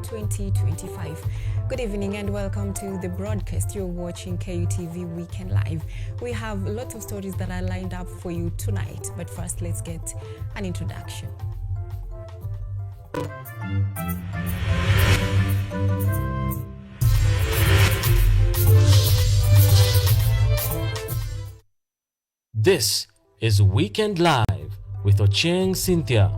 2025. Good evening and welcome to the broadcast. You're watching KUTv Weekend Live. We have lots of stories that are lined up for you tonight, but first let's get an introduction. This is Weekend Live with Ocheng Cynthia.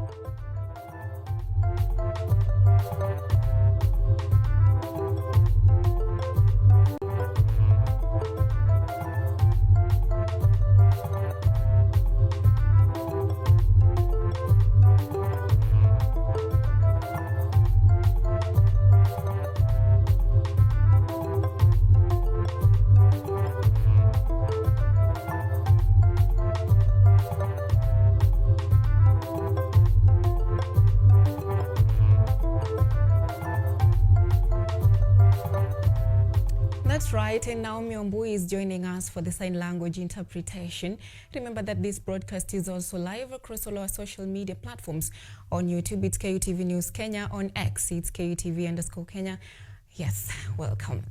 That's right, and now Myombu is joining us for the sign language interpretation. Remember that this broadcast is also live across all our social media platforms. On YouTube, it's KUTVNewsKenya. On X, it's KUTV_Kenya. Yes, welcome.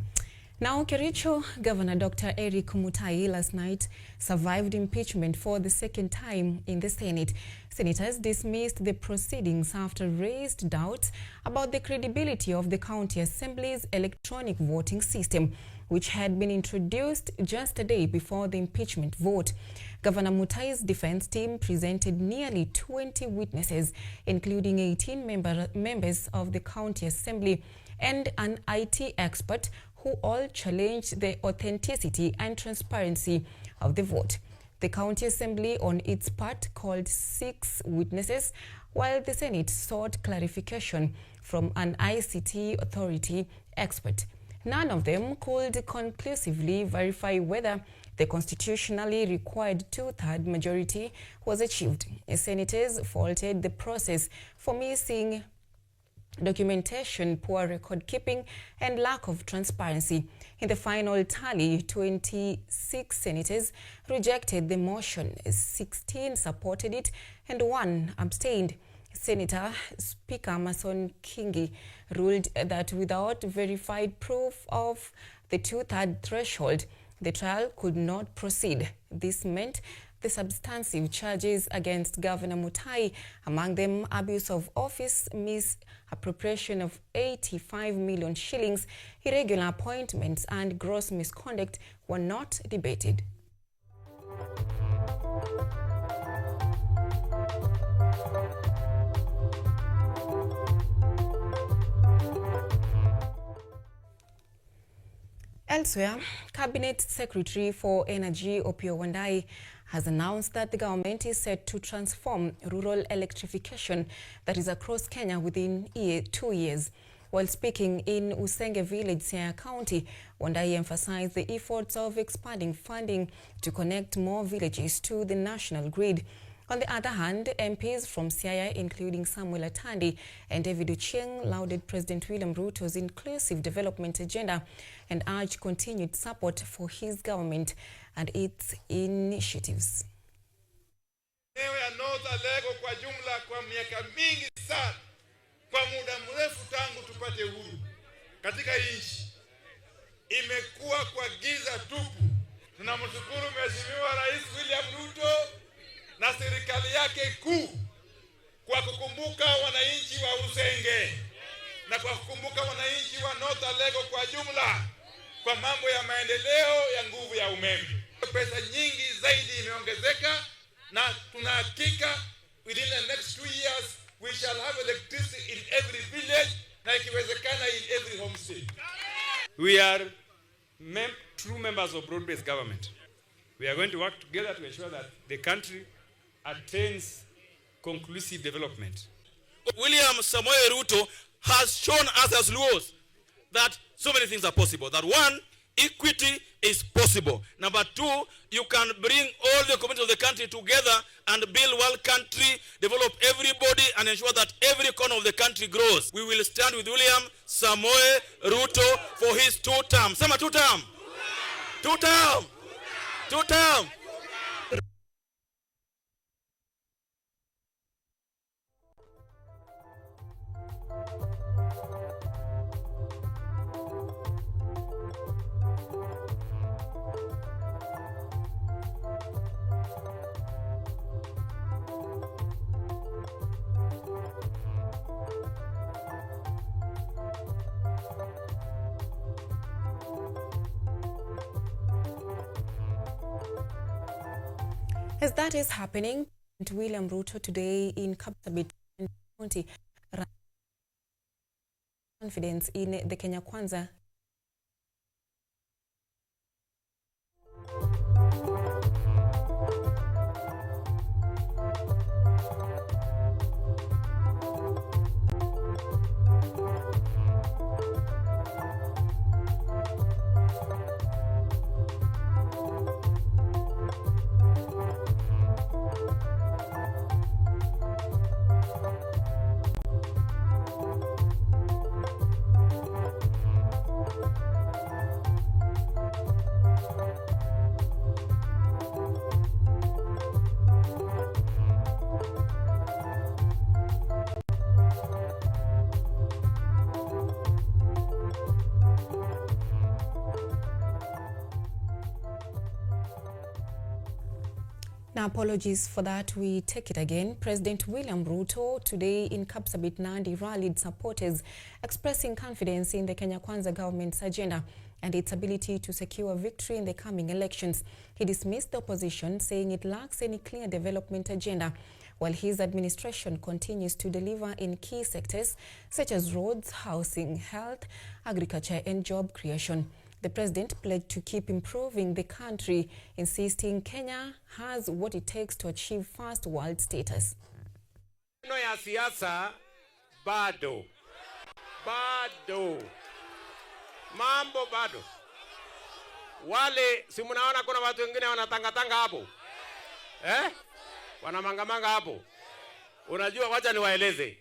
Now, Kericho Governor Dr. Eric Mutai last night survived impeachment for the second time in the Senate. Senators dismissed the proceedings after raised doubts about the credibility of the County Assembly's electronic voting system, which had been introduced just a day before the impeachment vote. Governor Mutai's defense team presented nearly 20 witnesses, including 18 members of the County Assembly and an IT expert, who all challenged the authenticity and transparency of the vote. The County Assembly, on its part, called 6 witnesses, while the Senate sought clarification from an ICT authority expert. None of them could conclusively verify whether the constitutionally required 2/3 majority was achieved. Senators faulted the process for missing documentation, poor record keeping, and lack of transparency. In the final tally, 26 senators rejected the motion, 16 supported it, and 1 abstained. Senator Speaker Mason Kingi ruled that without verified proof of the 2/3 threshold, the trial could not proceed. This meant the substantive charges against Governor Mutai, among them abuse of office, misappropriation of 85 million shillings, irregular appointments, and gross misconduct, were not debated. Elsewhere, Cabinet Secretary for Energy Opiyo Wandayi has announced that the government is set to transform rural electrification that is across Kenya within 2 years. While speaking in Usenge Village, Siaya County, Wandayi emphasized the efforts of expanding funding to connect more villages to the national grid. On the other hand, MPs from Siaya, including Samuel Atandi and David Ochieng, lauded President William Ruto's inclusive development agenda and urged continued support for his government and its initiatives. Eneo ya North Alego kwa jumla kwa miaka mingi sana, kwa muda mrefu tangu tupate uhuru katika nchi, imekuwa kwa giza tupu. Tunamshukuru Mheshimiwa Rais William Ruto na serikali yake kuu kwa kukumbuka wananchi wa Usenge na kwa kukumbuka wananchi wa North Alego kwa jumla kwa mambo ya maendeleo ya nguvu ya umeme. Pesa nyingi zaidi imeongezeka na tunahakika within the next 2 years we shall have electricity in every village na ikiwezekana in every homestead. We are true members of broad-based government. We are going to work together to ensure that the country attains conclusive development. William Samoei Ruto has shown us as Luos that so many things are possible. That 1, equity is possible. Number 2, you can bring all the communities of the country together and build one country, develop everybody, and ensure that every corner of the country grows. We will stand with William Samoei Ruto for his 2 terms. Sema 2 term. 2 term. 2 term. As that is happening, William Ruto today in Kapsabet County confidence in the Kenya Kwanza Now, apologies for that. We take it again. President William Ruto today in Kapsabet Nandi rallied supporters, expressing confidence in the Kenya Kwanza government's agenda and its ability to secure victory in the coming elections. He dismissed the opposition, saying it lacks any clear development agenda, while his administration continues to deliver in key sectors such as roads, housing, health, agriculture, and job creation. The president pledged to keep improving the country, insisting Kenya has what it takes to achieve first world status. No ya siasa bado mambo bado. Wale si mnaona kuna watu wengine wanatangatanga hapo wanamangamanga hapo. Unajua, wacha niwaeleze,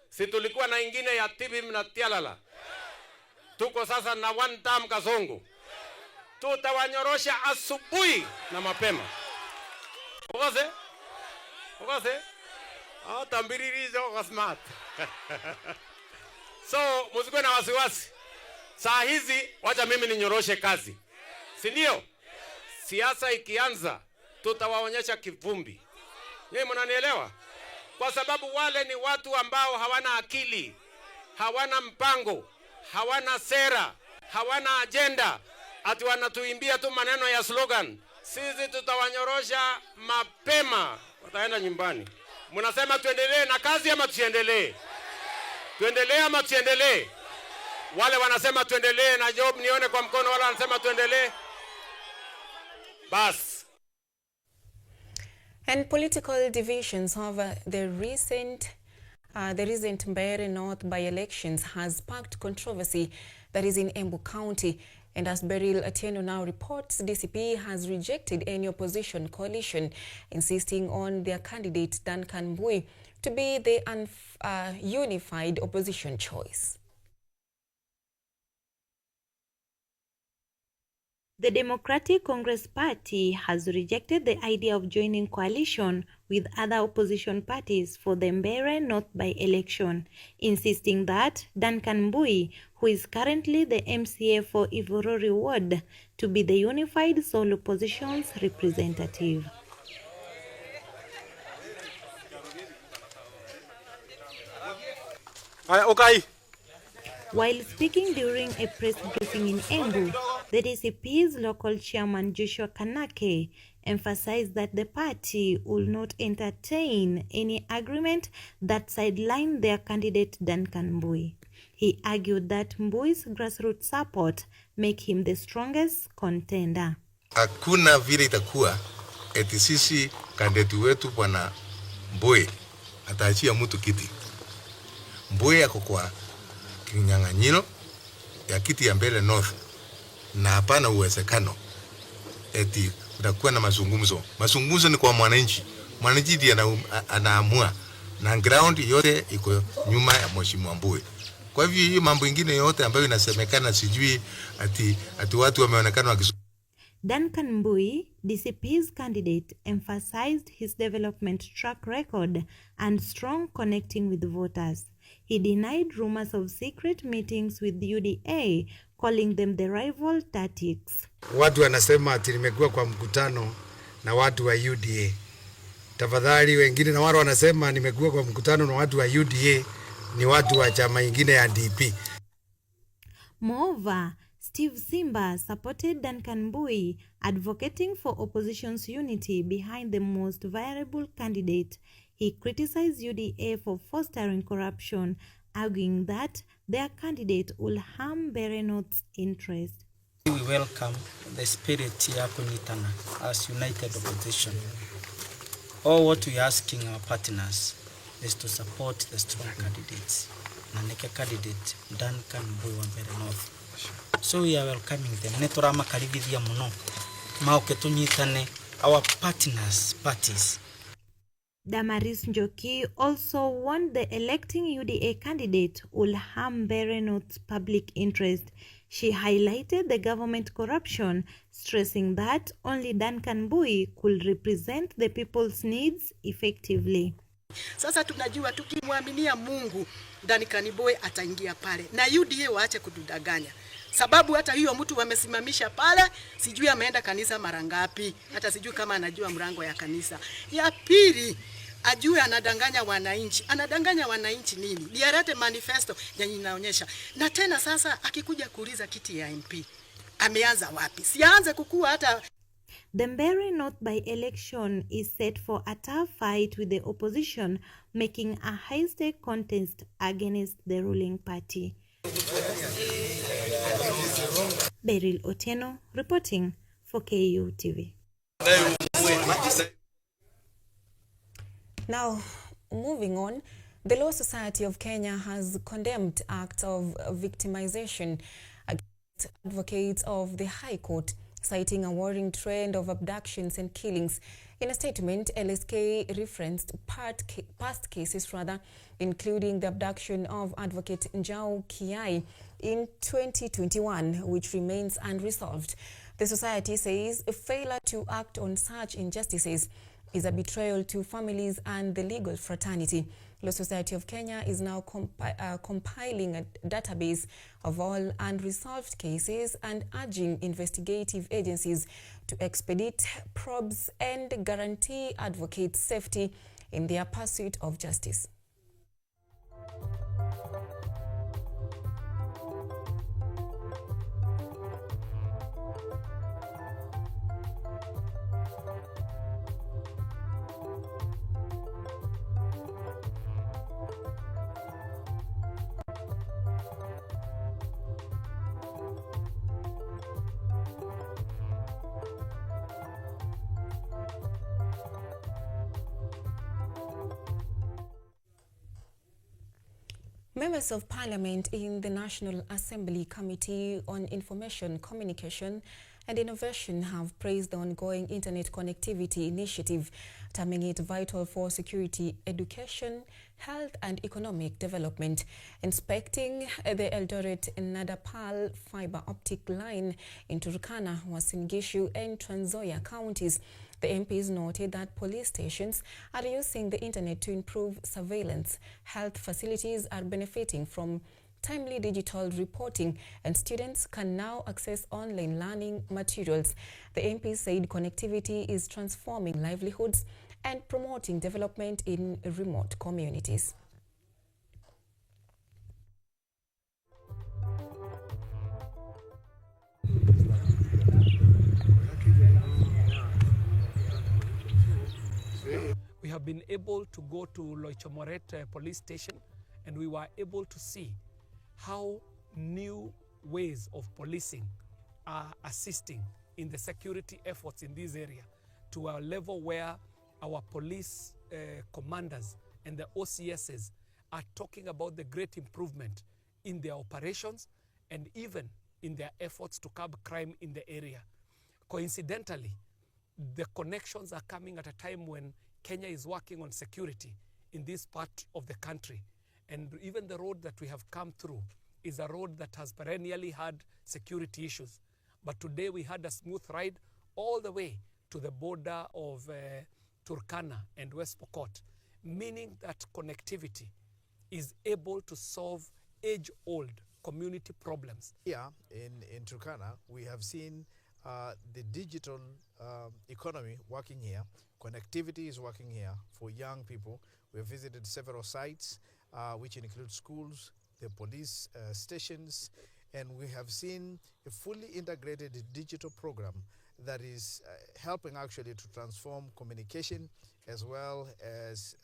si tulikuwa na ingine ya Tibim na Tialala, tuko sasa na one term Kasongo. Tutawanyorosha asubuhi na mapema. Ukose? Tambiririzo kwa smart. So, msikuwe na wasiwasi. Saa hizi wacha mimi ninyoroshe kazi. Si ndio? Siasa ikianza tutawaonyesha kivumbi. Nyinyi mnanielewa? Kwa sababu wale ni watu ambao hawana akili, hawana mpango, hawana sera, hawana agenda, ati wanatuimbia tu maneno ya slogan. Sisi tutawanyorosha mapema, wataenda nyumbani. Mnasema tuendelee na kazi ama tusiendelee? Tuendelee ama tusiendelee? Wale wanasema tuendelee na job, nione kwa mkono. Wale wanasema tuendelee. Bas. And political divisions over the recent Mbeere North by-elections has sparked controversy that is in Embu County. And as Beryl Atieno now reports, DCP has rejected any opposition coalition, insisting on their candidate Duncan Mbui to be the unified opposition choice. The Democratic Congress Party has rejected the idea of joining coalition with other opposition parties for the Mbeere North by-election, insisting that Duncan Mbui, who is currently the MCA for Ivorori Ward, to be the unified sole opposition's representative. Okay. While speaking during a press briefing in Embu, the DCP's local chairman Joshua Kanake emphasized that the party will not entertain any agreement that sideline their candidate Duncan Mbui. He argued that Mbui's grassroots support make him the strongest contender. Hakuna vile itakuwa eti sisi kandidati wetu bwana Mbui ataachia mtu kiti. Mbui yako kwa kinyang'anyiro ya kiti ya Mbeere North, na hapana uwezekano eti utakuwa na mazungumzo. Mazungumzo ni kwa mwananchi. Mwananchi ndiye anaamua, na ground yote iko nyuma ya mheshimiwa Mbui. Kwa hivyo hiyo mambo mengine yote ambayo inasemekana sijui ati watu wameonekana wakizungumza. Duncan Mbui, DCP's candidate, emphasized his development track record and strong connecting with voters. He denied rumors of secret meetings with UDA, calling them the rival tactics. Watu wanasema ati nimekuwa kwa mkutano na watu wa UDA. Tafadhali wengine na wale wanasema nimekuwa kwa mkutano na watu wa UDA ni watu wa chama ingine ya DP. Moreover, Steve Simba supported Duncan Mbui, advocating for opposition's unity behind the most viable candidate. He criticized UDA for fostering corruption, arguing that their candidate will harm Mbeere North's interest. We welcome the spirit here kunitana as united opposition. All what we are asking our partners is to support the strong candidates. Naneke candidate Duncan Mbui wa Mbeere North. So we are welcoming them. Netorama karibithia muno. Mauke tunyitane our parties. Damaris Njoki also warned the electing UDA candidate will harm Mbeere North's public interest. She highlighted the government corruption, stressing that only Duncan Mbui could represent the people's needs effectively. Sasa tunajua tukimwaminia Mungu Duncan Mbui ataingia pale na UDA waache kududaganya. Sababu hata hiyo mtu wamesimamisha pale, sijui ameenda kanisa mara ngapi, hata sijui kama anajua mlango ya kanisa. Ya pili, ajue anadanganya wananchi. Anadanganya wananchi nini? Diarete manifesto yenye inaonyesha. Na tena sasa akikuja kuuliza kiti ya MP, ameanza wapi? Sianze kukua hata. The Mbeere North by-election is set for a tough fight with the opposition making a high-stake contest against the ruling party. Beryl Otieno reporting for KUTv. Now, moving on, the Law Society of Kenya has condemned acts of victimization against advocates of the High Court, citing a worrying trend of abductions and killings. In a statement, LSK referenced past cases, including the abduction of Advocate Njau Kiai in 2021, which remains unresolved. The society says a failure to act on such injustices is a betrayal to families and the legal fraternity. Law Society of Kenya is now compiling a database of all unresolved cases and urging investigative agencies to expedite probes and guarantee advocates' safety in their pursuit of justice. Members of Parliament in the National Assembly Committee on Information, Communication and Innovation have praised the ongoing internet connectivity initiative, terming it vital for security, education, health and economic development. Inspecting the Eldoret-Nadapal fiber optic line in Turkana, Uasin Gishu and Trans Nzoia counties, the MPs noted that police stations are using the internet to improve surveillance, health facilities are benefiting from timely digital reporting, and students can now access online learning materials. The MPs said connectivity is transforming livelihoods and promoting development in remote communities. We have been able to go to Loichomoret police station, and we were able to see how new ways of policing are assisting in the security efforts in this area to a level where our police commanders and the OCSs are talking about the great improvement in their operations and even in their efforts to curb crime in the area. Coincidentally, the connections are coming at a time when Kenya is working on security in this part of the country. And even the road that we have come through is a road that has perennially had security issues. But today we had a smooth ride all the way to the border of Turkana and West Pokot, meaning that connectivity is able to solve age-old community problems. Here in Turkana, we have seen the digital economy working here. Connectivity is working here for young people. We have visited several sites, which include schools, the police stations, And we have seen a fully integrated digital program that is helping actually to transform communication as well as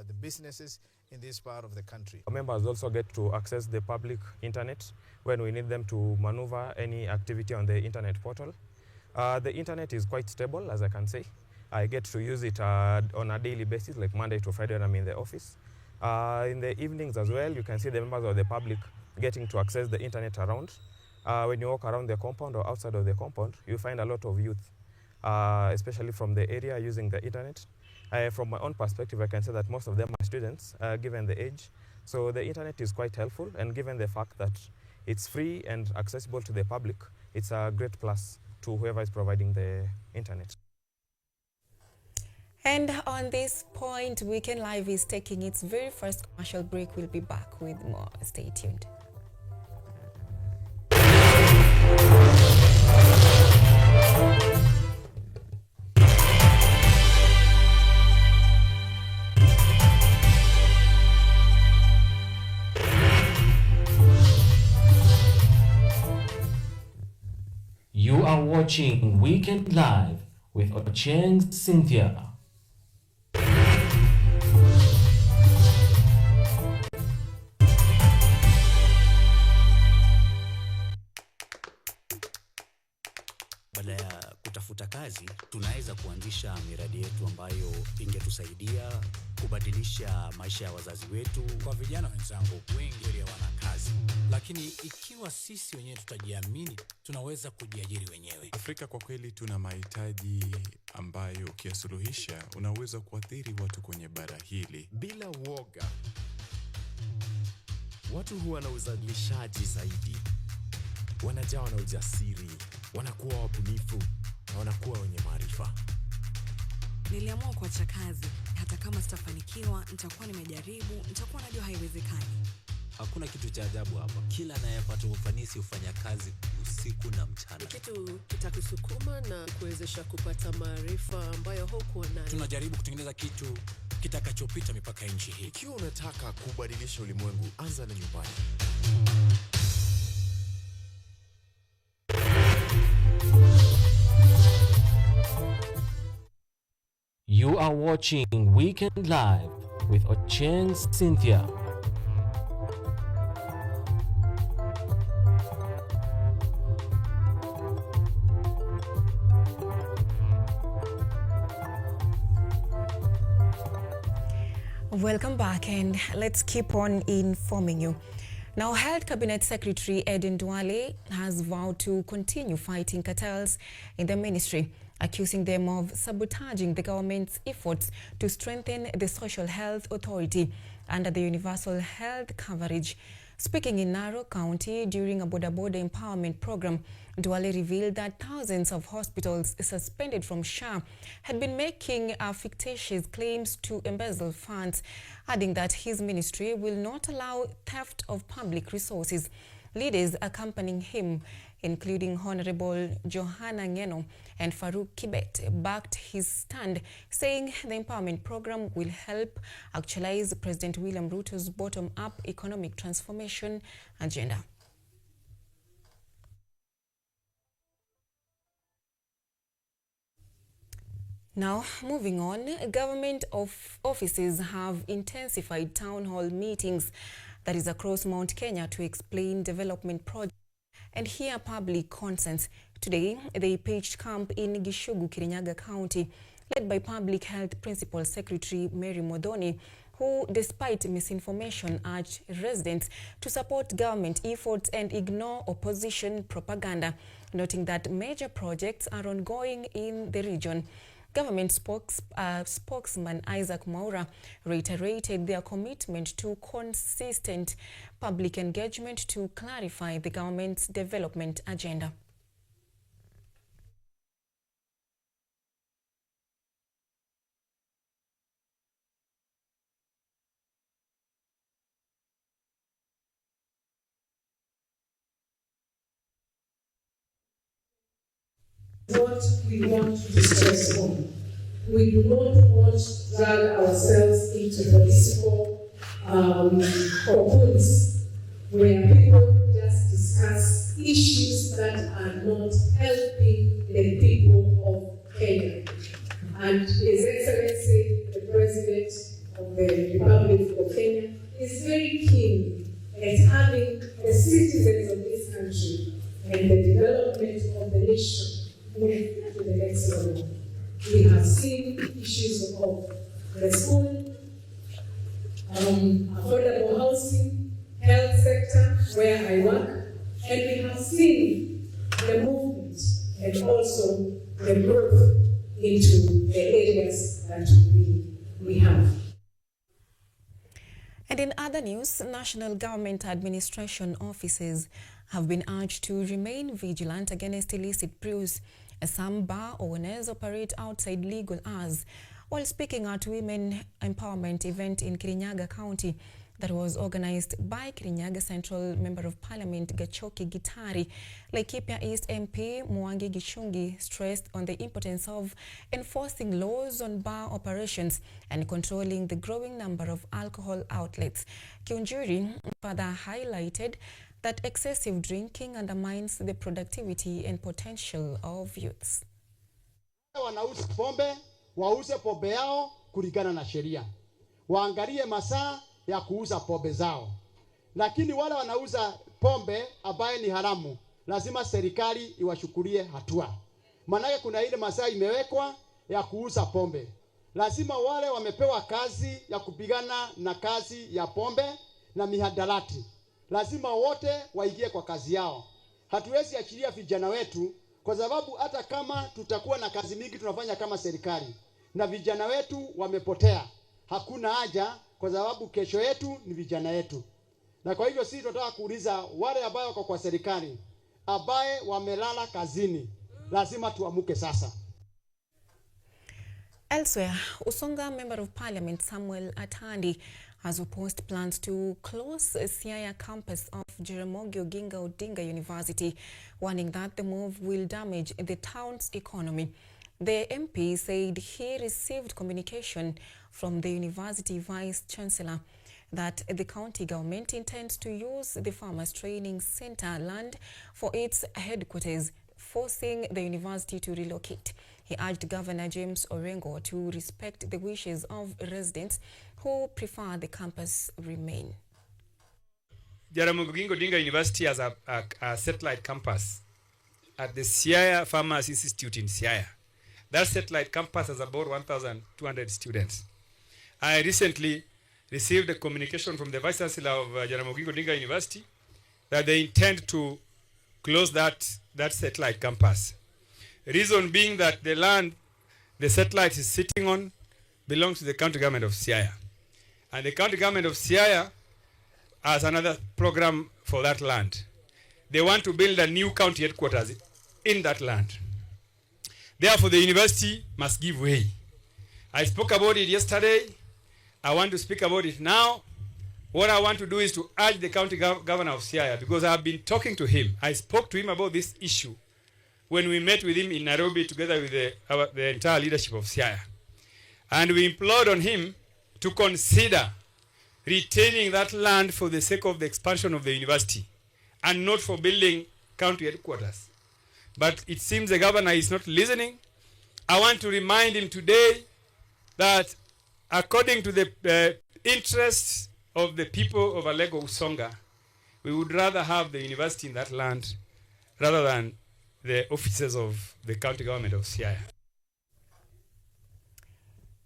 the businesses in this part of the country. Members also get to access the public internet when we need them to maneuver any activity on the internet portal. The internet is quite stable, as I can say. I get to use it on a daily basis, like Monday to Friday when I'm in the office. In the evenings as well, you can see the members of the public getting to access the internet around. When you walk around the compound or outside of the compound, you find a lot of youth, especially from the area, using the internet. From my own perspective, I can say that most of them are students, given the age. So the internet is quite helpful, and given the fact that it's free and accessible to the public, it's a great plus to whoever is providing the internet. And on this point, Weekend Live is taking its very first commercial break. We'll be back with more. Stay tuned. You are watching Weekend Live with Ocheng Cynthia. Baada ya kutafuta kazi, tunaweza kuanzisha miradi yetu ambayo ingetusaidia kubadilisha maisha ya wazazi wetu. Kwa vijana wenzangu, wengi wana kazi, lakini ikiwa sisi wenyewe tutajiamini, tunaweza kujiajiri wenyewe. Afrika kwa kweli tuna mahitaji ambayo ukiyasuluhisha unaweza kuathiri watu kwenye bara hili. Bila uoga, watu huwa na uzalishaji zaidi, wanajawa na ujasiri, wanakuwa wabunifu na wanakuwa wenye maarifa. Niliamua kuacha kazi, hata kama sitafanikiwa, nitakuwa nimejaribu, nitakuwa najua haiwezekani. Hakuna kitu cha ajabu hapa. Kila anayepata ufanisi hufanya kazi usiku na mchana. Kitu kitakusukuma na kuwezesha kupata maarifa ambayo hukuwa nayo. Tunajaribu kutengeneza kitu kitakachopita mipaka ya nchi hii. Ikiwa unataka kubadilisha ulimwengu, anza na nyumbani. You are watching Weekend Live with Ocheng Cynthia. Welcome back, and let's keep on informing you. Now, Health Cabinet Secretary Eden Duale has vowed to continue fighting cartels in the ministry, accusing them of sabotaging the government's efforts to strengthen the Social Health Authority under the Universal Health Coverage. Speaking in Narok County during a Boda Boda Empowerment Program, Duale revealed that thousands of hospitals suspended from SHA had been making fictitious claims to embezzle funds, adding that his ministry will not allow theft of public resources. Leaders accompanying him, including Honorable Johanna Ngeno and Farouk Kibet, backed his stand, saying the empowerment program will help actualize President William Ruto's bottom-up economic transformation agenda. Now, moving on, government offices have intensified town hall meetings, that is across Mount Kenya, to explain development projects and hear public concerns. Today, they pitched camp in Gishugu, Kirinyaga County, led by Public Health Principal Secretary Mary Modoni, who, despite misinformation, urged residents to support government efforts and ignore opposition propaganda, noting that major projects are ongoing in the region. Government spokesman Isaac Mwaura reiterated their commitment to consistent public engagement to clarify the government's development agenda. What we want to discuss on. We do not want to drag ourselves into political cocoons where people just discuss discuss issues that are not helping the people of Kenya. And His Excellency, the President of the Republic of Kenya, is very keen at having the citizens of this country and the development of the nation move to the next level. We have seen issues of the school, affordable housing, health sector, where I work, and we have seen the movement and also the growth into the areas that we have. And in other news, national government administration offices have been urged to remain vigilant against illicit brews as some bar owners operate outside legal hours. While speaking at Women Empowerment event in Kirinyaga County that was organized by Kirinyaga Central Member of Parliament Gachoki Gitari, Laikipia East MP Mwangi Gishungi stressed on the importance of enforcing laws on bar operations and controlling the growing number of alcohol outlets. Kiunjuri further highlighted that excessive drinking undermines the productivity and potential of youths. Wanauza pombe, wauze pombe yao kulingana na sheria. Waangalie masaa ya kuuza pombe zao. Lakini wale wanauza pombe ambaye ni haramu, lazima serikali iwashukulie hatua. Manake kuna ile masaa imewekwa ya kuuza pombe. Lazima wale wamepewa kazi ya kupigana na kazi ya pombe na mihadarati, lazima wote waingie kwa kazi yao. Hatuwezi achilia vijana wetu, kwa sababu hata kama tutakuwa na kazi mingi tunafanya kama serikali na vijana wetu wamepotea, hakuna haja, kwa sababu kesho yetu ni vijana yetu. Na kwa hivyo sisi tunataka kuuliza wale ambao wako kwa serikali ambaye wamelala kazini, lazima tuamuke sasa. Elsewhere, Usonga Member of Parliament Samuel Atandi has opposed plans to close Siaya campus of Jaramogi Oginga Odinga University, warning that the move will damage the town's economy. The MP said he received communication from the university vice-chancellor that the county government intends to use the Farmers Training Center land for its headquarters, forcing the university to relocate. He urged Governor James Orengo to respect the wishes of residents who prefer the campus remain. Jaramogi Oginga Odinga University has a satellite campus at the Siaya Farmers Institute in Siaya. That satellite campus has about 1,200 students. I recently received a communication from the Vice Chancellor of Jaramogi Oginga Odinga University that they intend to close that satellite campus. Reason being that the land the satellite is sitting on belongs to the county government of Siaya. And the county government of Siaya has another program for that land. They want to build a new county headquarters in that land. Therefore, the university must give way. I spoke about it yesterday. I want to speak about it now. What I want to do is to urge the county governor of Siaya, because I have been talking to him. I spoke to him about this issue when we met with him in Nairobi together with the entire leadership of Siaya. And we implored on him to consider retaining that land for the sake of the expansion of the university and not for building county headquarters. But it seems the governor is not listening. I want to remind him today that according to the interests of the people of Alego Usonga, we would rather have the university in that land rather than the offices of the county government of Siaya.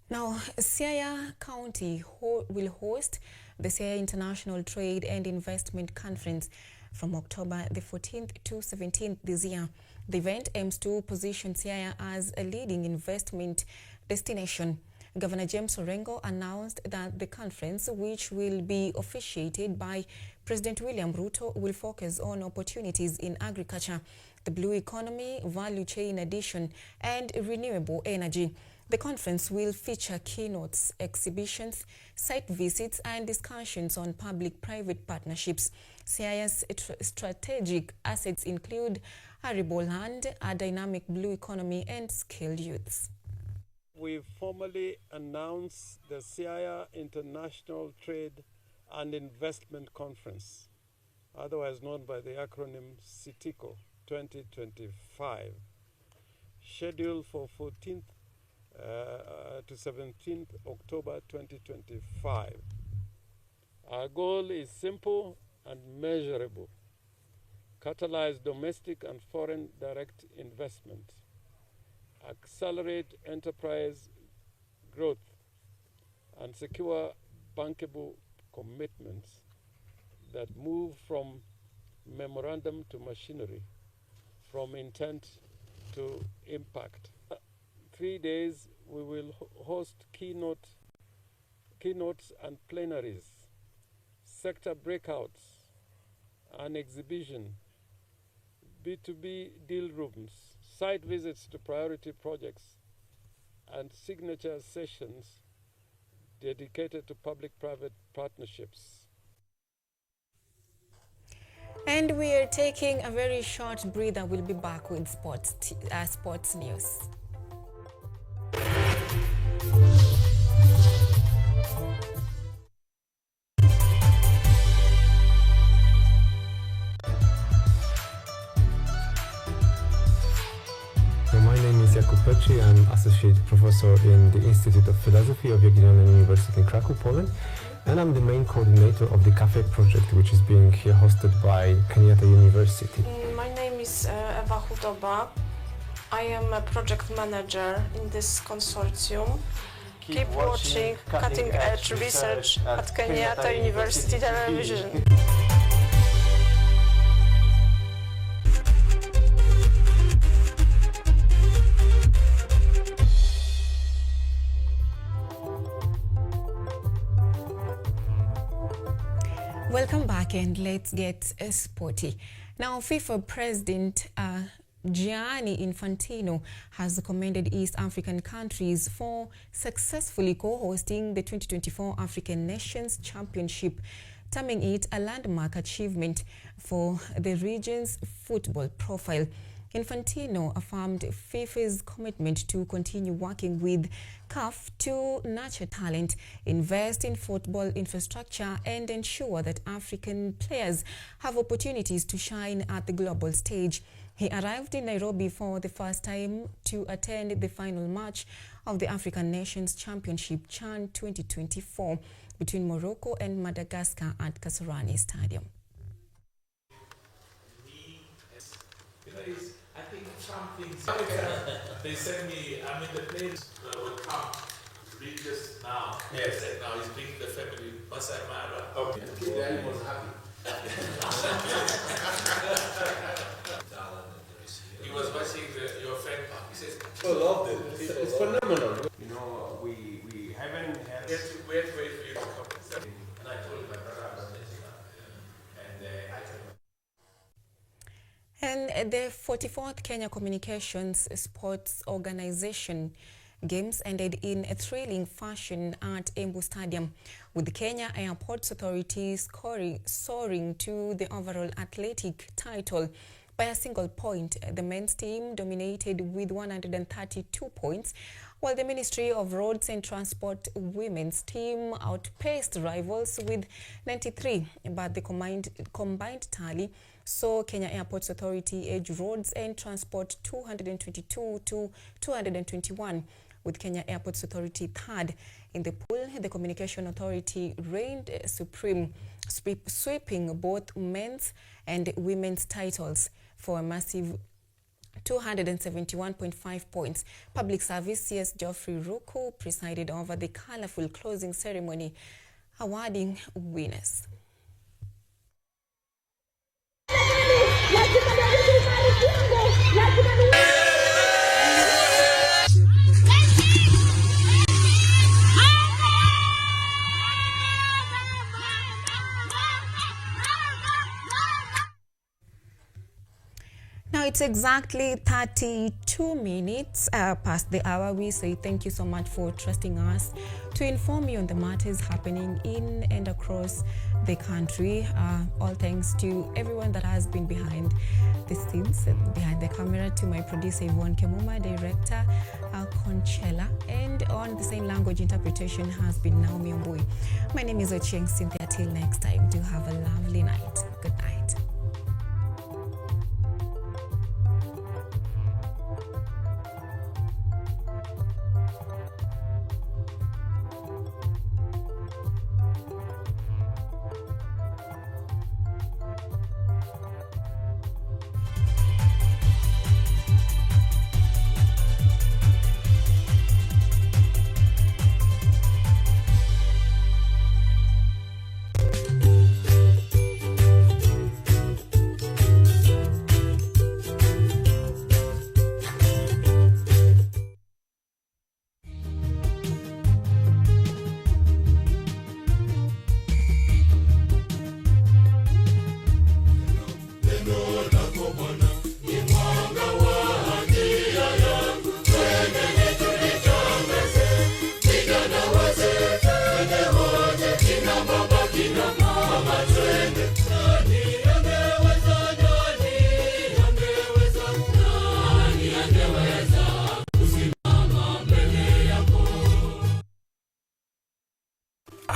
Now, Siaya County will host the Siaya International Trade and Investment Conference from October the 14th to 17th this year. The event aims to position Siaya as a leading investment destination. Governor James Orengo announced that the conference, which will be officiated by President William Ruto, will focus on opportunities in agriculture, the blue economy, value chain addition, and renewable energy. The conference will feature keynotes, exhibitions, site visits, and discussions on public-private partnerships. Siaya's strategic assets include arable land, a dynamic blue economy, and skilled youths. We formally announced the Siaya International Trade and Investment Conference. otherwise known by the acronym CITICO 2025, scheduled for 14th to 17th October 2025. Our goal is simple and measurable: catalyze domestic and foreign direct investment, accelerate enterprise growth, and secure bankable commitments that move from memorandum to machinery, from intent to impact. 3 days we will host keynotes and plenaries, sector breakouts, an exhibition, B2B deal rooms, site visits to priority projects, and signature sessions dedicated to public-private partnerships. And we are taking a very short breather. We'll be back with sports news. My name is Jakub Petri. I'm Associate Professor in the Institute of Philosophy of Jagiellonian University in Krakow, Poland. And I'm the main coordinator of the CAFE project, which is being here hosted by KUTV University. My name is Ewa Hudoba. I am a project manager in this consortium. Keep watching cutting-edge research at KUTV University Television. Welcome back, and let's get sporty. Now, FIFA President Gianni Infantino has commended East African countries for successfully co-hosting the 2024 African Nations Championship, terming it a landmark achievement for the region's football profile. Infantino affirmed FIFA's commitment to continue working with CAF to nurture talent, invest in football infrastructure, and ensure that African players have opportunities to shine at the global stage. He arrived in Nairobi for the first time to attend the final match of the African Nations Championship CHAN 2024 between Morocco and Madagascar at Kasarani Stadium. I think some things they sent me, I mean the planes will come read this now. Yes. Said now he's bringing the family Masai Mara. Okay. The animal was happy. He was watching your friend park. He says, I loved it. It's phenomenal. You know, we haven't had. We had to wait for you to come. And I told my brother I was letting up. And I told him. And the 44th Kenya Communications Sports Organization Games ended in a thrilling fashion at Embu Stadium, with the Kenya Airports Authority soaring to the overall athletic title by a single point. The men's team dominated with 132 points, while the Ministry of Roads and Transport women's team outpaced rivals with 93, but the combined tally saw Kenya Airports Authority edge Roads and Transport 222 to 221, with Kenya Airports Authority third. In the pool, the Communication Authority reigned supreme, sweeping both men's and women's titles for a massive 271.5 points. Public Service CS Geoffrey Ruku presided over the colorful closing ceremony, awarding winners. Now it's exactly 32 minutes past the hour. We say thank you so much for trusting us to inform you on the matters happening in and across the country. All thanks to everyone that has been behind the scenes, behind the camera, to my producer Yvonne Kemuma, director Conchella, and on the sign language interpretation has been Naomi Mbui. My name is Ochieng Cynthia. Till next time, do have a lovely night. Good night.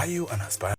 Are you an aspiring